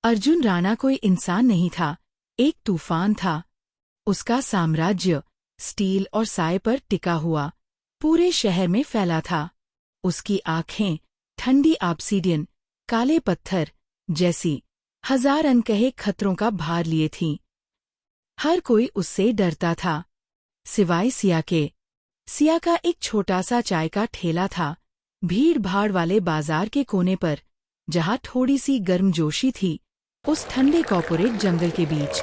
अर्जुन राणा कोई इंसान नहीं था, एक तूफान था। उसका साम्राज्य स्टील और साए पर टिका हुआ पूरे शहर में फैला था। उसकी आंखें ठंडी ऑब्सीडियन काले पत्थर जैसी हजार अनकहे खतरों का भार लिए थीं। हर कोई उससे डरता था, सिवाय सिया के। सिया का एक छोटा सा चाय का ठेला था, भीड़ भाड़ वाले बाजार के कोने पर, जहाँ थोड़ी सी गर्मजोशी थी। उस ठंडे कॉर्पोरेट जंगल के बीच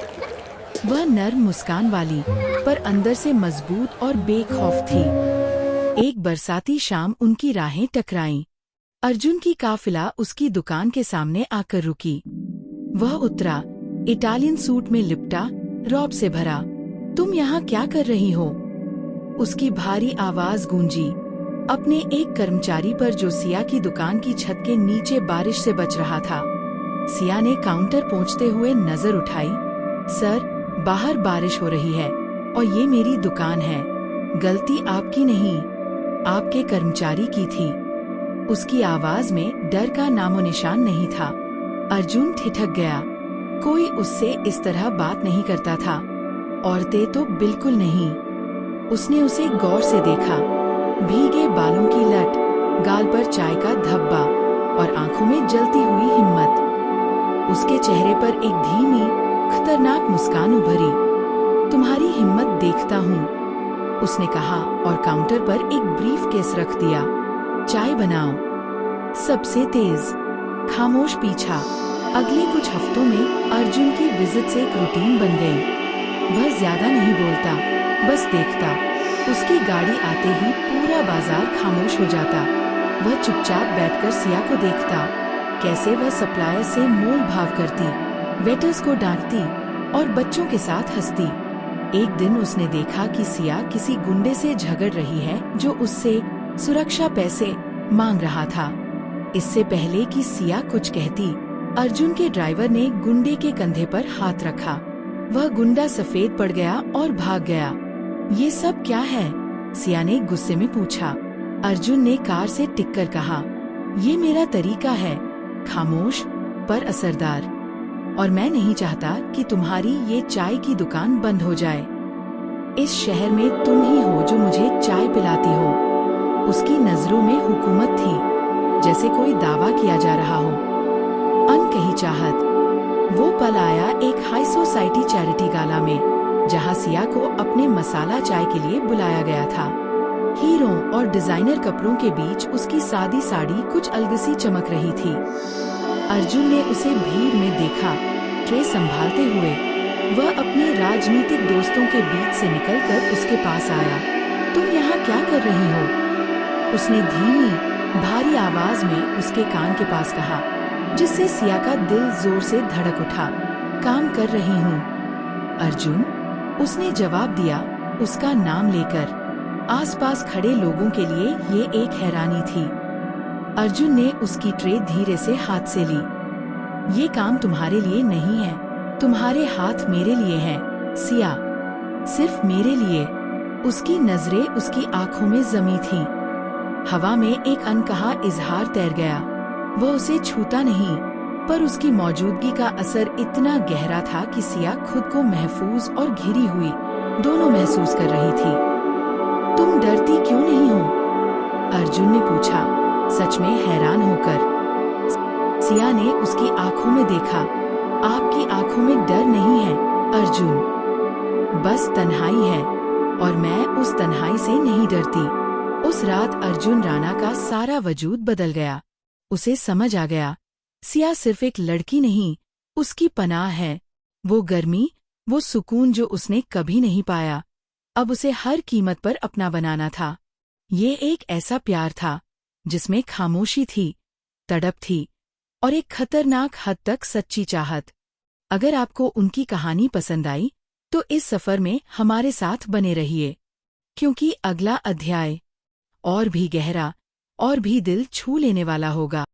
वह नर्म मुस्कान वाली, पर अंदर से मजबूत और बेखौफ थी। एक बरसाती शाम उनकी राहें टकराईं। अर्जुन की काफिला उसकी दुकान के सामने आकर रुकी। वह उतरा, इटालियन सूट में लिपटा, रौब से भरा। तुम यहाँ क्या कर रही हो? उसकी भारी आवाज गूंजी, अपने एक कर्मचारी पर जो सिया की दुकान की छत के नीचे बारिश से बच रहा था। सिया ने काउंटर पहुंचते हुए नजर उठाई। सर, बाहर बारिश हो रही है और ये मेरी दुकान है। गलती आपकी नहीं, आपके कर्मचारी की थी। उसकी आवाज में डर का नामो निशान नहीं था। अर्जुन ठिठक गया। कोई उससे इस तरह बात नहीं करता था, औरतें तो बिल्कुल नहीं। उसने उसे गौर से देखा, भीगे बालों की लट, गाल पर चाय का धब्बा और आंखों में जलती हुई हिम्मत। उसके चेहरे पर एक धीमी खतरनाक मुस्कान उभरी। तुम्हारी हिम्मत देखता हूँ, उसने कहा और काउंटर पर एक ब्रीफ केस रख दिया। चाय बनाओ। सबसे तेज, खामोश पीछा। अगले कुछ हफ्तों में अर्जुन की विजिट से एक रूटीन बन गई। वह ज्यादा नहीं बोलता, बस देखता। उसकी गाड़ी आते ही पूरा बाजार खामोश हो जाता। वह चुपचाप बैठकर सिया को देखता, कैसे वह सप्लायर से मोल भाव करती, वेटर्स को डांटती और बच्चों के साथ हंसती। एक दिन उसने देखा कि सिया किसी गुंडे से झगड़ रही है जो उससे सुरक्षा पैसे मांग रहा था। इससे पहले कि सिया कुछ कहती, अर्जुन के ड्राइवर ने गुंडे के कंधे पर हाथ रखा। वह गुंडा सफेद पड़ गया और भाग गया। ये सब क्या है? सिया ने गुस्से में पूछा। अर्जुन ने कार से टिककर कहा, ये मेरा तरीका है, खामोश पर असरदार। और मैं नहीं चाहता कि तुम्हारी ये चाय की दुकान बंद हो जाए। इस शहर में तुम ही हो जो मुझे चाय पिलाती हो। उसकी नजरों में हुकूमत थी, जैसे कोई दावा किया जा रहा हो। अनकही चाहत। वो पल आया एक हाई सोसाइटी चैरिटी गाला में, जहाँ सिया को अपने मसाला चाय के लिए बुलाया गया था। हीरों और डिजाइनर कपड़ों के बीच उसकी सादी साड़ी कुछ अलग-सी चमक रही थी। अर्जुन ने उसे भीड़ में देखा, ट्रे संभालते हुए। वह अपने राजनीतिक दोस्तों के बीच से निकलकर उसके पास आया। तुम यहाँ क्या कर रही हो? उसने धीमी भारी आवाज में उसके कान के पास कहा, जिससे सिया का दिल जोर से धड़क उठा। काम कर रही हूँ, अर्जुन, उसने जवाब दिया, उसका नाम लेकर। आसपास खड़े लोगों के लिए ये एक हैरानी थी। अर्जुन ने उसकी ट्रे धीरे से हाथ से ली। ये काम तुम्हारे लिए नहीं है, तुम्हारे हाथ मेरे लिए हैं, सिया, सिर्फ मेरे लिए। उसकी नजरें उसकी आंखों में जमी थीं। हवा में एक अनकहा इजहार तैर गया। वह उसे छूता नहीं, पर उसकी मौजूदगी का असर इतना गहरा था कि सिया खुद को महफूज और घिरी हुई दोनों महसूस कर रही थी। तुम डरती क्यों नहीं हो? अर्जुन ने पूछा, सच में हैरान होकर। सिया ने उसकी आंखों में देखा। आपकी आंखों में डर नहीं है, अर्जुन, बस तन्हाई है, और मैं उस तन्हाई से नहीं डरती। उस रात अर्जुन राणा का सारा वजूद बदल गया। उसे समझ आ गया, सिया सिर्फ एक लड़की नहीं, उसकी पनाह है। वो गर्मी, वो सुकून जो उसने कभी नहीं पाया, अब उसे हर कीमत पर अपना बनाना था। ये एक ऐसा प्यार था जिसमें खामोशी थी, तड़प थी और एक खतरनाक हद तक सच्ची चाहत। अगर आपको उनकी कहानी पसंद आई तो इस सफर में हमारे साथ बने रहिए, क्योंकि अगला अध्याय और भी गहरा और भी दिल छू लेने वाला होगा।